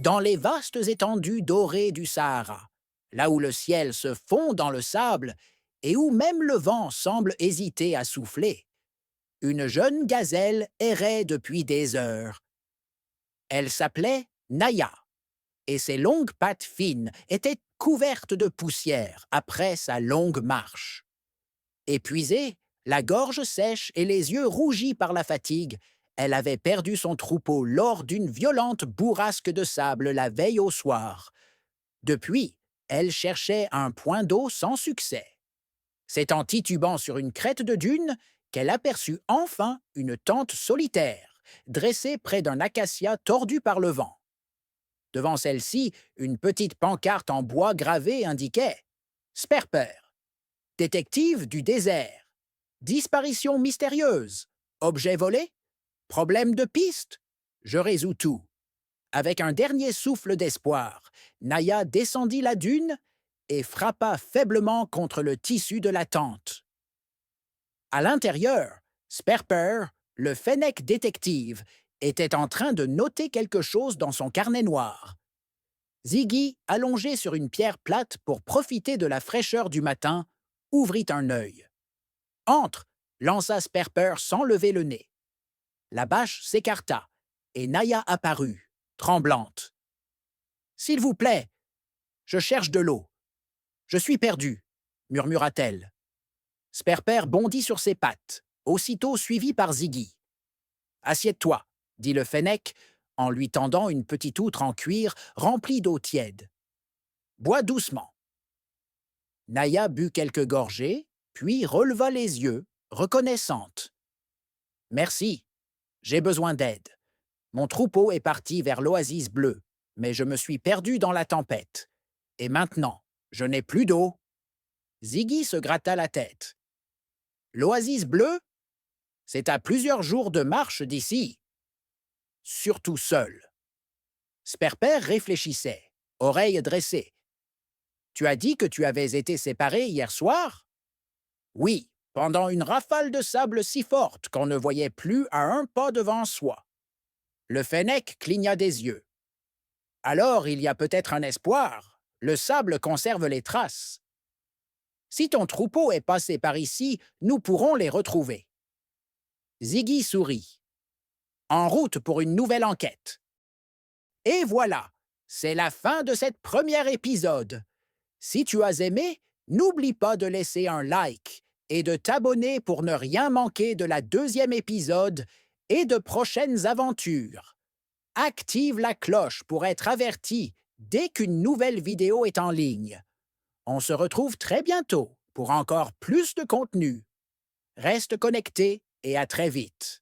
dans les vastes étendues dorées du Sahara, là où le ciel se fond dans le sable et où même le vent semble hésiter à souffler. Une jeune gazelle errait depuis des heures. Elle s'appelait Naya, et ses longues pattes fines étaient couvertes de poussière après sa longue marche. Épuisée, la gorge sèche et les yeux rougis par la fatigue, elle avait perdu son troupeau lors d'une violente bourrasque de sable la veille au soir. Depuis, elle cherchait un point d'eau sans succès. C'est en titubant sur une crête de dune qu'elle aperçut enfin une tente solitaire, dressée près d'un acacia tordu par le vent. Devant celle-ci, une petite pancarte en bois gravé indiquait Sperper, détective du désert. Disparition mystérieuse. Objet volé? Problème de piste? Je résous tout. Avec un dernier souffle d'espoir, Naya descendit la dune et frappa faiblement contre le tissu de la tente. À l'intérieur, Sperper, le fennec détective, était en train de noter quelque chose dans son carnet noir. Ziggy, allongé sur une pierre plate pour profiter de la fraîcheur du matin, ouvrit un œil. Entre, lança Sperper sans lever le nez. La bâche s'écarta et Naya apparut, tremblante. S'il vous plaît, je cherche de l'eau. Je suis perdue, murmura-t-elle. Sperper bondit sur ses pattes, aussitôt suivi par Ziggy. Assieds-toi, dit le fennec en lui tendant une petite outre en cuir remplie d'eau tiède. Bois doucement. Naya but quelques gorgées, puis releva les yeux, reconnaissante. Merci, j'ai besoin d'aide. Mon troupeau est parti vers l'oasis bleue, mais je me suis perdu dans la tempête. Et maintenant, je n'ai plus d'eau. Ziggy se gratta la tête. L'oasis bleue? C'est à plusieurs jours de marche d'ici. Surtout seul. Sperper réfléchissait, oreille dressée. Tu as dit que tu avais été séparé hier soir? Oui, pendant une rafale de sable si forte qu'on ne voyait plus à un pas devant soi. Le fennec cligna des yeux. Alors il y a peut-être un espoir. Le sable conserve les traces. Si ton troupeau est passé par ici, nous pourrons les retrouver. Ziggy sourit. En route pour une nouvelle enquête. Et voilà, c'est la fin de cette premier épisode. Si tu as aimé, n'oublie pas de laisser un like et de t'abonner pour ne rien manquer de la deuxième épisode et de prochaines aventures. Active la cloche pour être averti dès qu'une nouvelle vidéo est en ligne. On se retrouve très bientôt pour encore plus de contenu. Reste connecté et à très vite.